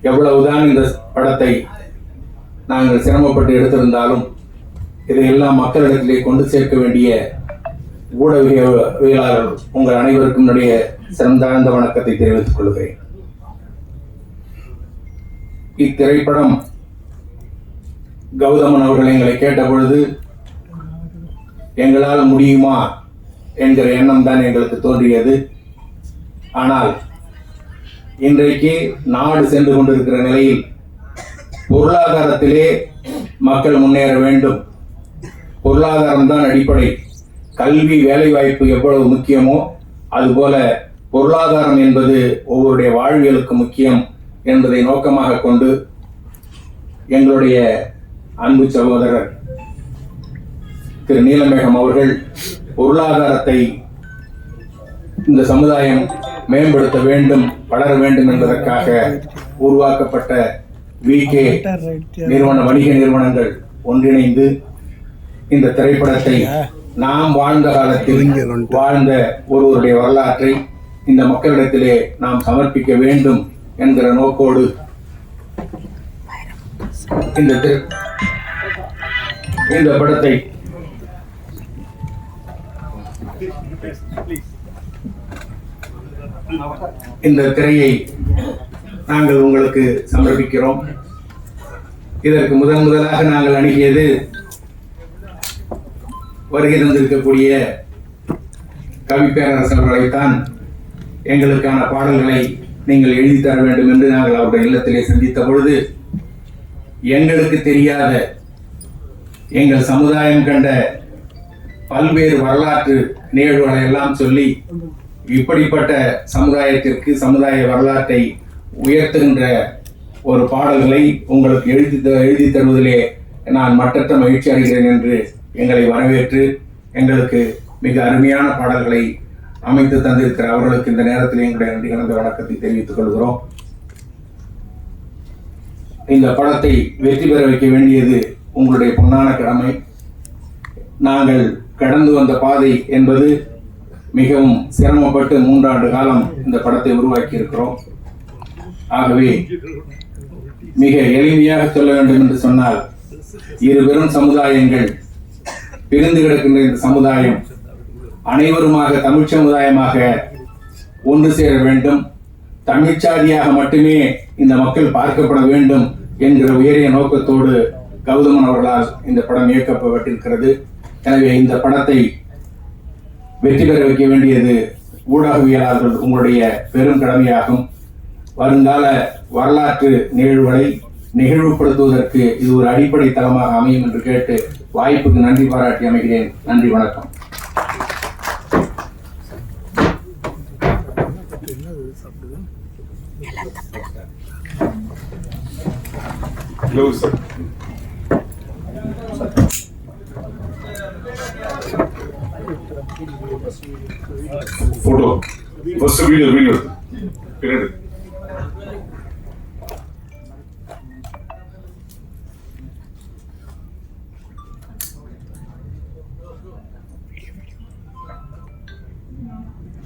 எவ்வளவுதான் இந்த படத்தை நாங்கள் சிரமப்பட்டு எடுத்திருந்தாலும் இதையெல்லாம் மக்களிடத்திலே கொண்டு சேர்க்க வேண்டிய ஊடகவியலாளர் உங்கள் அனைவருக்கும் என்னுடைய சிறந்தாழ்ந்த வணக்கத்தை தெரிவித்துக் கொள்கிறேன். இத்திரைப்படம் கௌதமன் அவர்கள் எங்களை கேட்ட பொழுது எங்களால் முடியுமா என்கிற எண்ணம் தான் எங்களுக்கு தோன்றியது. ஆனால் இன்றைக்கு நாடு சென்று கொண்டிருக்கிற நிலையில் பொருளாதாரத்திலே மக்கள் முன்னேற வேண்டும். பொருளாதாரம் தான் அடிப்படை. கல்வி வேலைவாய்ப்பு எவ்வளவு முக்கியமோ அதுபோல பொருளாதாரம் என்பது ஒவ்வொருடைய வாழ்வியலுக்கு முக்கியம் என்பதை நோக்கமாக கொண்டு எங்களுடைய அன்பு சகோதரர் திரு நீலமேகம் அவர்கள் பொருளாதாரத்தை இந்த சமுதாயம் மேம்படுத்த வேண்டும், வளர வேண்டும் என்பதற்காக உருவாக்கப்பட்ட VK வணிக நிறுவனங்கள் ஒன்றிணைந்து இந்த திரைப்படத்தை நாம் வாழ்ந்த காலத்தில் வாழ்ந்த ஒருவருடைய வரலாற்றை இந்த மக்களிடத்திலே நாம் சமர்ப்பிக்க வேண்டும் என்கிற நோக்கோடு இந்த படத்தை இந்த திரையை நாங்கள் உங்களுக்கு சமர்ப்பிக்கிறோம். இதற்கு முதலாக நாங்கள் அணுகியது வருகை தந்திருக்கக்கூடிய கவி பேரரசு அவர்களைத்தான். எங்களுக்கான பாடல்களை நீங்கள் எழுதி தர வேண்டும் என்று நாங்கள் அவருடைய இல்லத்திலே சந்தித்த பொழுது எங்களுக்கு தெரியாத எங்கள் சமுதாயம் கண்ட பல்வேறு வரலாற்று நிகழ்வுகளை எல்லாம் சொல்லி இப்படிப்பட்ட சமுதாயத்திற்கு சமுதாய வரலாற்றை உயர்த்துகின்ற ஒரு பாடல்களை உங்களுக்கு எழுதி தருவதிலே நான் மற்றற்ற மகிழ்ச்சி அடைகிறேன் என்று எங்களை வரவேற்று எங்களுக்கு மிக அருமையான பாடல்களை அமைத்து தந்திருக்கிற அவர்களுக்கு இந்த நேரத்தில் எங்களுடைய நன்றி கலந்த வணக்கத்தை தெரிவித்துக் கொள்கிறோம். இந்த படத்தை வெற்றி பெற வைக்க வேண்டியது உங்களுடைய பொன்னான கடமை. நாங்கள் கடந்து வந்த பாதை என்பது மிகவும் சிரமப்பட்டு 3 ஆண்டு காலம் இந்த படத்தை உருவாக்கி இருக்கிறோம். ஆகவே மிக எளிமையாக சொல்ல வேண்டும் என்று சொன்னால், இரு பெரும் சமுதாயங்கள் பிரிந்து கிடக்கின்ற இந்த சமுதாயம் அனைவருமாக தமிழ் சமுதாயமாக ஒன்று சேர வேண்டும், தமிழ்ச்சாதியாக மட்டுமே இந்த மக்கள் பார்க்கப்பட வேண்டும் என்கிற உயரிய நோக்கத்தோடு கௌதமன் அவர்களால் இந்த படம் இயக்கப்பட்டிருக்கிறது. எனவே இந்த படத்தை வெற்றி பெற வைக்க வேண்டியது ஊடகவியலாளர்கள் உங்களுடைய பெரும் கடமையாகும். வருங்கால வரலாற்று நிகழ்வுகளை நிகழ்வுபடுத்துவதற்கு இது ஒரு அடிப்படை தளமாக அமையும் என்று கேட்டு வாய்ப்புக்கு நன்றி பாராட்டி அமைகிறேன். நன்றி, வணக்கம். போட்டோ ஃபர்ஸ்ட் வீடியோ பின்னாடி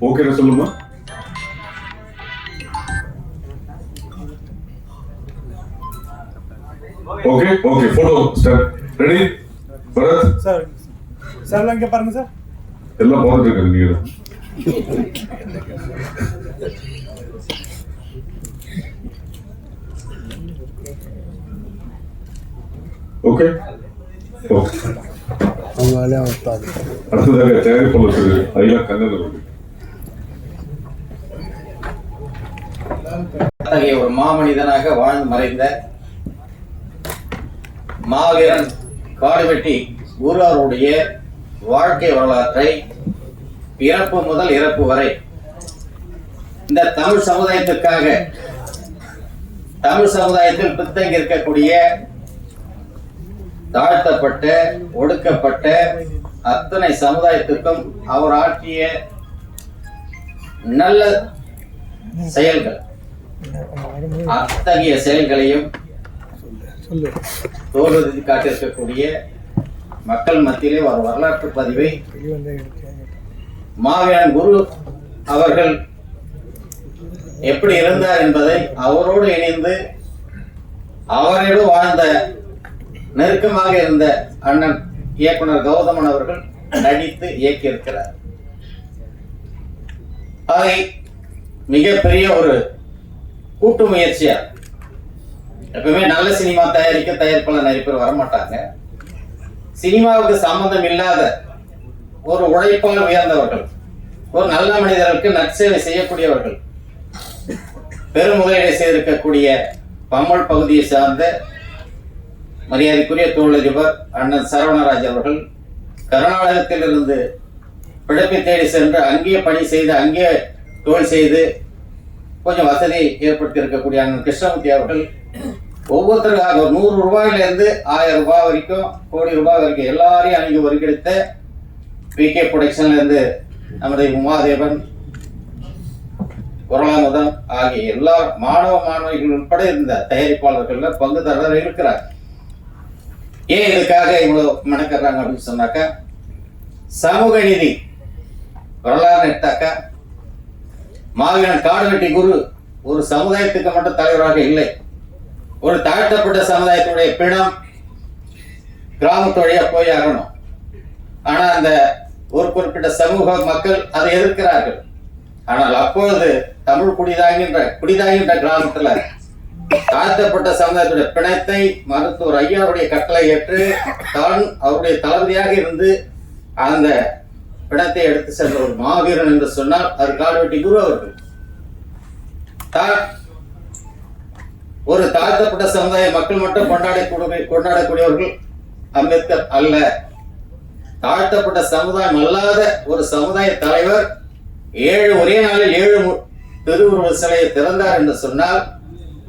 ஓகே சொல்லுமா. Okay okay photo start ready Bharath sir sir இங்க பாருங்க சார் எல்லாம் பார்த்துட்டு இருக்காங்க நீங்க. ஓகே ஓகே அடுத்ததாக தயாரிப்பாளர் திரு ஐயா கண்ணன் அவர்கள். அத்தகைய ஒரு மாமனிதனாக வாழ்ந்து மறைந்த மாவீரன் காடுவெட்டி ஊராருடைய வாழ்க்கை வரலாற்றை பிறப்பு முதல் இறப்பு வரை இந்த தமிழ் சமுதாயத்திற்காக, தமிழ் சமுதாயத்தில் பின்தங்கி இருக்கக்கூடிய தாழ்த்தப்பட்ட ஒடுக்கப்பட்ட அத்தனை சமுதாயத்திற்கும் அவர் ஆற்றிய நல்ல செயல்கள் அத்தகைய செயல்களையும் தோல்வி காட்டியிருக்கக்கூடிய மக்கள் மத்தியிலே ஒரு வரலாற்று பதிவை மாவீரன் குரு அவர்கள் எப்படி இருந்தார் என்பதை அவரோடு இணைந்து அவரோடு வாழ்ந்த நெருக்கமாக இருந்த அண்ணன் இயக்குனர் கௌதமன் அவர்கள் நடித்து இயக்கியிருக்கிறார். அதை மிகப்பெரிய ஒரு கூட்டு முயற்சியா, எப்பவுமே நல்ல சினிமா தயாரிப்பாளர் நிறைய பேர் வரமாட்டாங்க. சினிமாவுக்கு சம்பந்தம் இல்லாத ஒரு உழைப்பால் உயர்ந்தவர்கள், ஒரு நல்ல மனிதர்களுக்கு நற்சேவை செய்யக்கூடியவர்கள், பெரும் முதலீடு செய்திருக்கக்கூடிய பம்மல் பகுதியை சார்ந்த மரியாதைக்குரிய தொழிலதிபர் அண்ணன் சரவணராஜ் அவர்கள் கர்நாடகத்தில் இருந்து பிழைப்பை தேடி சென்று அங்கேயே பணி செய்து அங்கேயே தொழில் செய்து கொஞ்சம் வசதி ஏற்படுத்தி இருக்கக்கூடிய அண்ணன் கிருஷ்ணமூர்த்தி அவர்கள் ஒவ்வொருத்தருக்காக ஒரு 100 ரூபாயிலிருந்து 1000 ரூபாய் வரைக்கும், கோடி ரூபாய் வரைக்கும் எல்லாரையும் அணுகி ஒருங்கிணைத்த PK புரொடக்ஷன்ல இருந்து நம்முடைய உமாதேவன், குரலாமுதம் ஆகிய எல்லா மாணவிகள் உட்பட இருந்த தயாரிப்பாளர்கள் பங்குதாரர் இருக்கிறார். ஏன் இதுக்காக இவ்வளவு மெனக்கறாங்க அப்படின்னு சொன்னாக்கா, சமூக நீதி வரலாறு எடுத்தாக்கா மாவீரன் காடுவெட்டி குரு ஒரு சமுதாயத்துக்கு மட்டும் தலைவராக இல்லை, ஒரு தாழ்த்தப்பட்ட சமுதாயத்துடைய பிணம் கிராமத்து வழியா போய் ஆகணும். ஆனா அந்த ஒரு குறிப்பிட்ட சமூக மக்கள் அதை எதிர்க்கிறார்கள். ஆனால் அப்பொழுது தமிழ் குடிதாகின்ற கிராமத்துல தாழ்த்தப்பட்ட சமுதாயத்துடைய பிணத்தை மருத்துவர் ஐயாவுடைய கட்டளை ஏற்று தான் அவருடைய தளபதியாக இருந்து அந்த பிணத்தை எடுத்து சென்ற ஒரு மாவீரன் என்று சொன்னால் அது காடுவெட்டி குரு அவர்கள். ஒரு தாழ்த்தப்பட்ட சமுதாய மக்கள் மட்டும் கொண்டாடக்கூடியவர்கள் அம்பேத்கர் அல்ல. தாழ்த்தப்பட்ட சமுதாயம் அல்லாத ஒரு சமுதாய தலைவர் ஒரே நாளில் 7 திருவுருவ சிலையை திறந்தார் என்று சொன்னால்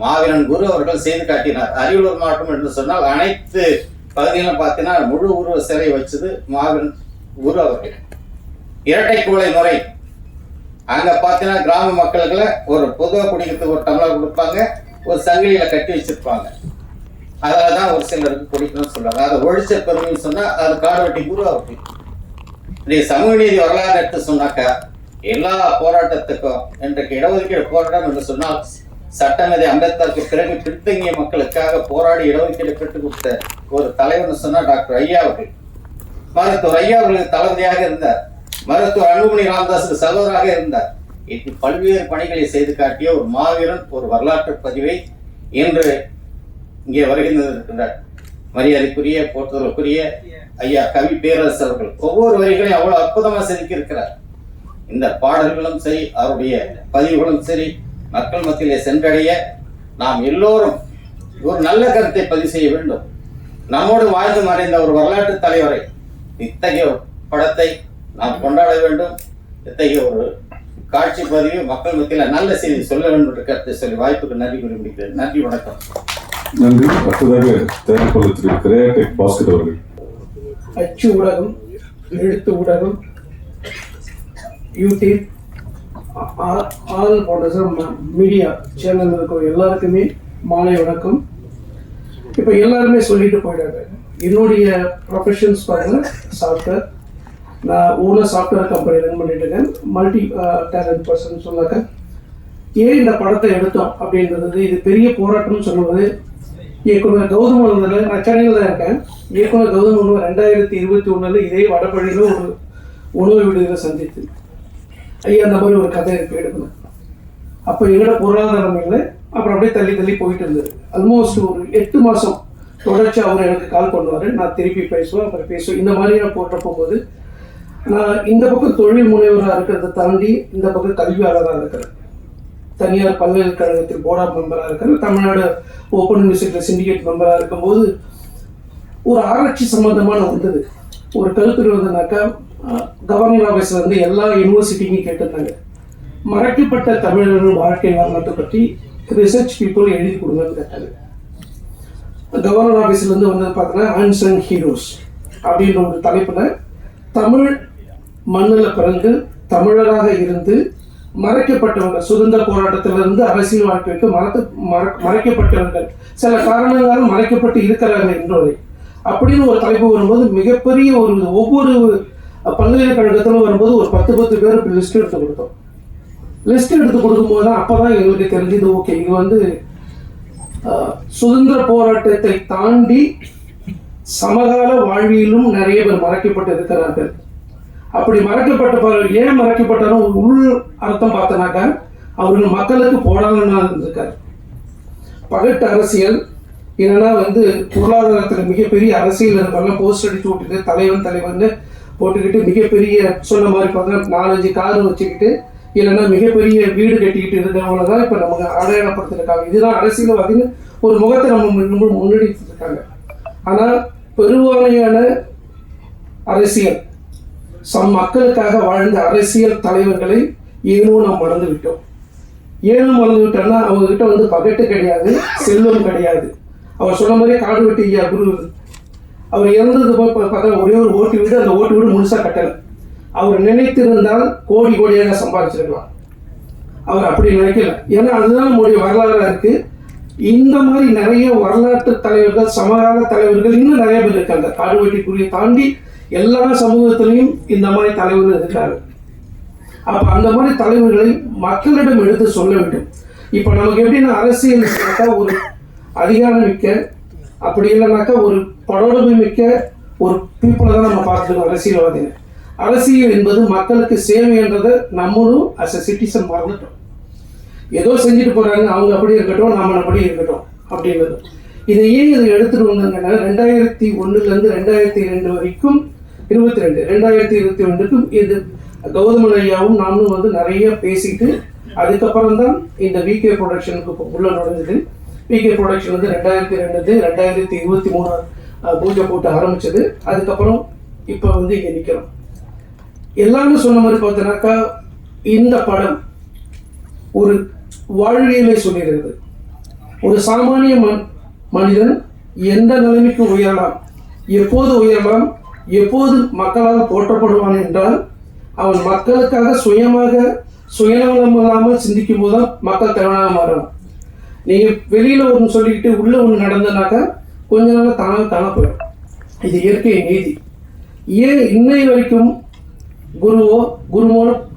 மாவீரன் குரு அவர்கள் செய்து காட்டினார். அரியலூர் மாவட்டம் என்று சொன்னால் அனைத்து பகுதியிலும் பார்த்தீங்கன்னா முழு உருவ சிலை வச்சது மாவீரன் குரு அவர்கள். இரட்டை கூலை முறை, அங்க பார்த்தீங்கன்னா கிராம மக்களுக்குள்ள ஒரு பொதுவாக குடிக்கிறதுக்கு ஒரு டம்ளர் கொடுப்பாங்க, ஒரு சங்கிலியில கட்டி வச்சிருப்பாங்க. அதனாலதான் ஒரு சிலருக்கு குடிக்கணும்னு சொல்றாங்க. அதை ஒழிச்ச பெருமைன்னு சொன்னா அது காடுவெட்டி குரு அவர்கள். இந்த சமூக நீதி வரலாறு எடுத்து சொன்னாக்கா எல்லா போராட்டத்துக்கும் இன்றைக்கு இடஒதுக்கீடு போராட்டம் என்று சொன்னால் சட்டமேதை அம்பேத்கருக்கு பிறகு பின்தங்கிய மக்களுக்காக போராடி இடஒதுக்கீடு பெற்றுக் கொடுத்த ஒரு தலைவர்னு சொன்னா டாக்டர் ஐயா அவர்கள். மருத்துவர் ஐயா அவர்களுக்கு தளபதியாக இருந்தார். மருத்துவர் அன்புமணி ராமதாஸுக்கு சகோதராக இருந்தார். இப்படி பல்வேறு பணிகளை செய்து காட்டிய ஒரு மாவீரன், ஒரு வரலாற்று பதிவை இன்று இங்கே வருகின்றார். மரியாதைக்குரிய போற்றுதலுக்குரிய ஐயா கவி பேரரசு அவர்கள் ஒவ்வொரு வரிகளையும் அவ்வளவு அற்புதமா செதுக்கி இருக்கிறார். இந்த பாடல்களும் சரி, அவருடைய பதிவுகளும் சரி, மக்கள் மத்தியிலே சென்றடைய நாம் எல்லோரும் ஒரு நல்ல கருத்தை பதிவு செய்ய வேண்டும். நம்மோடு வாழ்ந்து மறைந்த ஒரு வரலாற்று தலைவரை, இத்தகைய ஒரு படத்தை நாம் கொண்டாட வேண்டும். இத்தகைய ஒரு காட்சி பதிவு மக்கள் மத்தியில் நல்ல செய்தி சொல்ல வேண்டும் என்ற கருத்தை சொல்லி வாய்ப்புக்கு நன்றி கூறி முடிக்கிறேன். நன்றி, வணக்கம். நன்றி. அடுத்ததாக தயாரிப்பாளர் திரு கிரேடெக் பாஸ்கர் அவர்கள். அச்சு ஊடகம், எழுத்து ஊடகம், யூடியூப், ஆல் போன்ற மீடியா சேனல் இருக்கும் எல்லாருக்குமே மாலை வணக்கம். இப்போ எல்லாருமே சொல்லிட்டு போயிட்டாங்க. என்னுடைய ப்ரொஃபஷன்ஸ் பாருங்க, சாஃப்ட்வேர். நான் ஓனர் சாஃப்ட்வேர் கம்பெனி ரன் பண்ணிட்டு இருக்கேன். மல்டி டேலண்ட் பர்சன் சொன்னாக்க ஏன் இந்த படத்தை எடுத்தோம் அப்படின்றது இது பெரிய போராட்டம்னு சொல்லுவது இயக்குனர் கௌதமன். நான் சென்னையில் தான் இருக்கேன். இயக்குனர் கௌதமன் 2021 இதே வடபழனியில் ஒரு உணவு விடுதலை சந்தித்து ஐயா அந்த மாதிரி ஒரு கதை இருக்கு எடுக்கணும். அப்போ எங்களோட பொருளாதாரம் இல்லை. அப்புறம் அப்படியே தள்ளி போயிட்டு இருந்தது. ஆல்மோஸ்ட் ஒரு 8 மாதம் தொடர்ச்சி அவர் எனக்கு கால் பண்ணுவார். நான் திருப்பி பேசுவேன், அப்புறம் பேசுவேன். இந்த மாதிரி நான் போட்ட போகும்போது நான் இந்த பக்கம் தொழில் முனைவராக இருக்கிறத தாண்டி இந்த பக்கம் கல்வியாளராக இருக்கிறேன். தனியார் பல்கலைக்கழகத்தில் போர்ட் ஆஃப் மெம்பராக இருக்கிறேன். தமிழ்நாடு ஓப்பன் யூனிவர்சிட்டியில் சிண்டிகேட் மெம்பராக இருக்கும்போது ஒரு ஆராய்ச்சி சம்பந்தமான வந்தது. ஒரு கருத்துரு வந்ததுனாக்கா கவர்னர் ஆஃபீஸில் வந்து எல்லா யூனிவர்சிட்டிக்கும் கேட்டிருந்தாங்க, மறைக்கப்பட்ட தமிழர்கள் வாழ்க்கை வரலாற்றை பற்றி ரிசர்ச் பீப்புள் எழுதி கொடுங்கன்னு கேட்டாங்க. கவர்னர் ஆஃபீஸ்லேருந்து வந்து பார்த்தீங்கன்னா அன்சங் ஹீரோஸ் அப்படின்ற ஒரு தலைப்பில் தமிழ் மண்ணில் பிறந்து தமிழராக இருந்து மறைக்கப்பட்டவர்கள், சுதந்திர போராட்டத்திலிருந்து அரசியல் வாழ்க்கைக்கு மறைக்கப்பட்டவர்கள், சில காரணங்களால் மறைக்கப்பட்டு இருக்கிறார்கள் என்றவரை அப்படின்னு ஒரு தலைப்பு வரும்போது மிகப்பெரிய ஒரு ஒவ்வொரு பல்கலைக்கழகத்திலும் வரும்போது ஒரு 10 பேருக்கு லிஸ்ட் எடுத்து கொடுத்தோம். லிஸ்ட் எடுத்து கொடுக்கும்போது தான் அப்போதான் எங்களுக்கு தெரிஞ்சது, ஓகே இது வந்து சுதந்திர போராட்டத்தை தாண்டி சமகால வாழ்வியலும் நிறைய பேர் மறைக்கப்பட்டு இருக்கிறார்கள். அப்படி மறைக்கப்பட்ட ஏன் மறைக்கப்பட்டாலும் உள் அர்த்தம் பார்த்தனாக்கா அவர்கள் மக்களுக்கு போடாமல் இருந்திருக்காரு. பகட்டு அரசியல் இல்லைன்னா வந்து பொருளாதாரத்தில் மிகப்பெரிய அரசியல் இருக்கலாம், போஸ்ட் அடிச்சு விட்டுட்டு தலைவர்னு போட்டுக்கிட்டு மிகப்பெரிய சொன்ன மாதிரி பார்த்தீங்கன்னா 4-5 கார் வச்சுக்கிட்டு இல்லைன்னா மிகப்பெரிய வீடு கட்டிக்கிட்டு இருக்கிறவங்கள தான் இப்போ நமக்கு அடையாளப்படுத்திருக்காங்க. இதுதான் அரசியல்வாதின்னு ஒரு முகத்தை நம்ம முன்னெடுத்து இருக்காங்க. ஆனால் பெருவாரியான அரசியல் மக்களுக்காக வாழ்ந்த அரசியல் தலைவர்களை ஏனோ நாம் மறந்து விட்டோம். ஏனோ மறந்து விட்டோம்னா அவங்ககிட்ட வந்து பகட்டு கிடையாது, செல்வம் கிடையாது. அவர் சொன்ன மாதிரி காடு வெட்டி ஐயா குரு அவர் இறந்தது பார்த்தா ஒரே ஒரு ஓட்டு வீடு, அந்த ஓட்டு வீடு முழுசாக கட்டலை. அவர் நினைத்திருந்தால் கோடியாக சம்பாதிச்சிருக்கலாம். அவர் அப்படி நினைக்கல. ஏன்னா அதுதான் நம்முடைய வரலாறாக இருக்கு. இந்த மாதிரி நிறைய வரலாற்று தலைவர்கள், சமகால தலைவர்கள் இன்னும் நிறைய பேர் இருக்காங்க. காடுவெட்டிக்குரிய தாண்டி எல்லா சமூகத்திலையும் இந்த மாதிரி தலைவர்கள் இருக்காங்க. அப்போ அந்த மாதிரி தலைவர்களை மக்களிடம் எடுத்து சொல்ல வேண்டும். இப்போ நமக்கு எப்படின்னா அரசியல் ஒரு அதிகாரம் மிக்க, அப்படி இல்லைனாக்கா ஒரு படோடமை மிக்க ஒரு பீப்புளை தான் நம்ம பார்த்துருக்கோம் அரசியல்வாதிகள். அரசியல் என்பது மக்களுக்கு சேவைன்றதை நம்மளும் அஸ் அ சிட்டிசன் மறந்துட்டோம். ஏதோ செஞ்சுட்டு போகிறாங்க, அவங்க அப்படி இருக்கட்டும், நாம அப்படி இருக்கட்டும் அப்படின்றது. இதை ஏன் இதை எடுத்துகிட்டு வந்தாங்கன்னா 2001 2002 வரைக்கும் 2022க்கும் இது கௌதமன் ஐயாவும் நானும் வந்து நிறைய பேசிட்டு அதுக்கப்புறம் தான் இந்த விகே ப்ரொடக்ஷனுக்கு உள்ள நுழைஞ்சது. விகே ப்ரொடக்ஷன் வந்து 2002 2023 பூஜை போட்டு ஆரம்பிச்சது. அதுக்கப்புறம் இப்போ வந்து இங்கே நிற்கிறோம். எல்லாமே சொன்ன மாதிரி பார்த்தோன்னாக்கா இந்த படம் ஒரு வாழ்வியலை சொல்கிறது. ஒரு சாமானிய மனிதன் எந்த நிலைமைக்கு உயரலாம், எப்போது உயரலாம், எப்போது மக்களால் போற்றப்படுவான் என்றால் அவன் மக்களுக்காக சுயநலம் இல்லாமல் சிந்திக்கும் போது தான் மக்கள் தலைவனாக மாறலாம். நீங்கள் வெளியில் ஒன்று சொல்லிக்கிட்டு உள்ளே ஒன்று நடந்தனாக்கா கொஞ்ச நாள் தானாக போயிடும். இது இயற்கை நீதி. ஏன் இன்னை வரைக்கும் குருவோ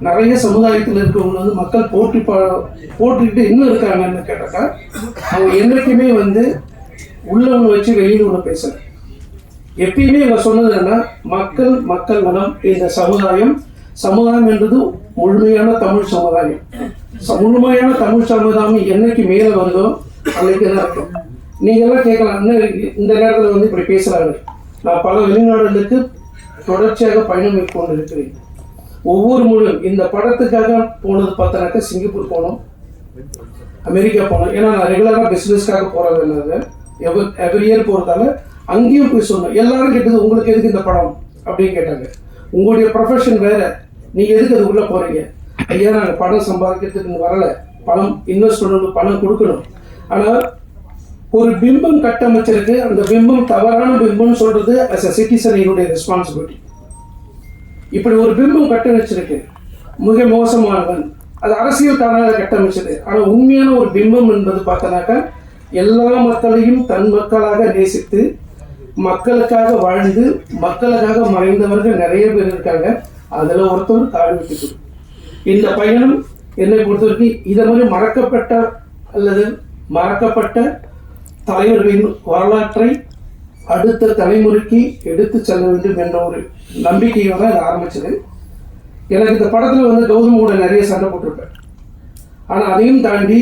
நிறைய சமுதாயத்தில் இருக்கிறவங்க வந்து மக்கள் போட்டுக்கிட்டு இன்னும் இருக்காங்கன்னு கேட்டாக்கா அவங்க என்றைக்குமே வந்து உள்ள ஒன்று வச்சு வெளியில் ஒன்று பேசலை. எப்பயுமே இவங்க சொன்னது என்னன்னா மக்கள் நலம். இந்த சமுதாயம் என்றது முழுமையான தமிழ் சமுதாயம். முழுமையான தமிழ் சமுதாயம் என்னைக்கு மேலே வருதோ அன்னைக்கு தான் இருக்கும். நீங்கள்லாம் கேட்கலாம், இந்த நேரத்தில் வந்து இப்படி பேசுகிறாங்க. நான் பல வெளிநாடுகளுக்கு தொடர்ச்சியாக பயணம் மேற்கொண்டு இருக்கிறேன். ஒவ்வொரு முறையும் இந்த படத்துக்காக போனது பார்த்தனாக்கா சிங்கப்பூர் போனோம், அமெரிக்கா போனோம். ஏன்னா நான் ரெகுலராக பிஸ்னஸ்க்காக போகிறதுனால எவ்ரி இயர் போகிறதால அங்கேயும் போய் சொன்னேன். எல்லாரும் கேட்டது, உங்களுக்கு எதுக்கு இந்த படம் அப்படின்னு கேட்டாங்க. உங்களுடைய ப்ரொஃபஷன் வேற, நீங்கள் எதுக்கு அது உள்ளே போகிறீங்க? ஐயா நாங்கள் பணம் சம்பாதிக்கிறதுக்கு வரலை, பணம் இன்வெஸ்ட்மெண்ட் பணம் கொடுக்கணும். ஆனால் ஒரு பிம்பம் கட்டமைச்சிருக்கு, அந்த பிம்பம் தவறான பிம்பம்னு சொல்றது அஸ் அ சிட்டிசன் என்னுடைய ரெஸ்பான்சிபிலிட்டி. இப்படி ஒரு பிம்பம் கட்டமைச்சிருக்கு, மிக மோசமானவன், அது அரசியல்காரனாக கட்டமைச்சது. ஆனால் உண்மையான ஒரு பிம்பம் என்பது பார்த்தனாக்கா எல்லா மக்களையும் தன் மக்களாக நேசித்து மக்களுக்காக வாழ்ந்து மக்களுக்காக மறைந்தவர்கள் நிறைய பேர் இருக்காங்க. அதில் ஒருத்தர் காடுவெட்டி. இந்த பயணம் என்னை பொறுத்தவரைக்கும் இதை மாதிரி மறக்கப்பட்ட தலைவர்களின் வரலாற்றை அடுத்த தலைமுறைக்கு எடுத்து செல்ல வேண்டும் என்ற ஒரு நம்பிக்கையோட இதை ஆரம்பிச்சது. எனக்கு இந்த படத்தில் வந்து கௌதம் கூட நிறைய சண்டை போட்டிருப்பேன். ஆனால் அதையும் தாண்டி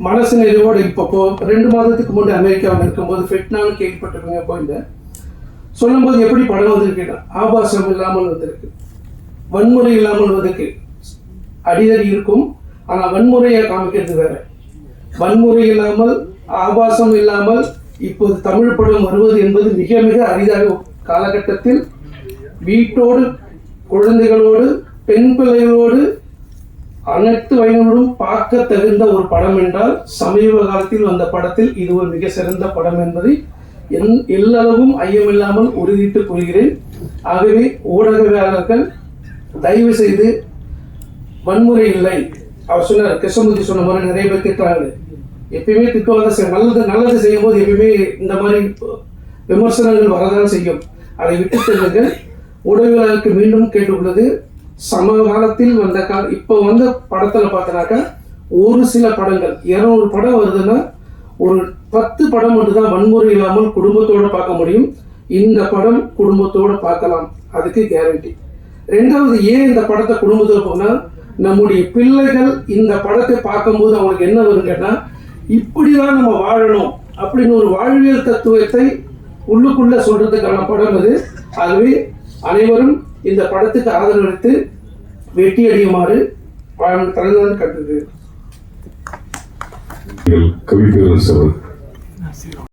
மனசு நிறைவோடு இப்போ 2 மாதத்துக்கு முன்னே அமெரிக்காவில் இருக்கும்போது ஃபெட்னான்னு கேள்விப்பட்டிருக்கீங்க. போயிருந்தேன். சொல்லும்போது எப்படி படம் வந்திருக்கு, ஆபாசம் இல்லாமல் வந்திருக்கு, வன்முறை இல்லாமல் வந்திருக்கு. அடிதடி இருக்கும், ஆனால் வன்முறையை காமிக்கிறது வேற. வன்முறை இல்லாமல் ஆபாசம் இல்லாமல் இப்போது தமிழ் படம் வருவது என்பது மிக மிக அரிதாக காலகட்டத்தில் வீட்டோடு குழந்தைகளோடு பெண் பிள்ளைகளோடு அனைத்து வயதினரும் பார்க்க தகுந்த ஒரு படம் என்றால் சமீப காலத்தில் வந்த படத்தில் இது ஒரு மிக சிறந்த படம் என்பதை எல்லளவும் ஐயமில்லாமல் உறுதிட்டு கூறுகிறேன். ஆகவே ஊடகவியலாளர்கள் தயவு செய்து வன்முறை இல்லை, அவர் சொன்னார், கிருஷ்ணமூர்த்தி சொன்ன மாதிரி நிறைய பேர் திட்டுறாங்க. எப்பயுமே திட்டுவாங்க, நல்லது செய்யும் போது எப்பயுமே இந்த மாதிரி விமர்சனங்கள் வரதான் செய்யும். அதை விட்டு செல்லுங்கள். உடல்களுக்கு மீண்டும் கேட்டுக்கொள்வது, சமகாலத்தில் வந்த இப்போ வந்த படத்துல பார்த்தனாக்கா ஒரு சில படங்கள் 200 படம் வருதுன்னா ஒரு 10 படம் மட்டும் தான் வன்முறை இல்லாமல் குடும்பத்தோட பார்க்க முடியும். இந்த படம் குடும்பத்தோட பார்க்கலாம், அதுக்கு கேரண்டி. ரெண்டாவது, ஏன் இந்த படத்தை குடும்பத்தோட போனா, நம்முடைய பிள்ளைகள் இந்த படத்தை பார்க்கும்போது அவங்களுக்கு என்ன வரும் கேட்டா, இப்படிதான் நம்ம வாழணும் அப்படின்னு ஒரு வாழ்வியல் தத்துவத்தை உள்ளுக்குள்ள சொல்றதுக்கான படம் அது. ஆகவே அனைவரும் இந்த படத்துக்கு ஆதரவளித்து வெற்றி அடையுமாறு தலைவன் கட்டுகிறேன். கவி பேரரசு அவர்கள்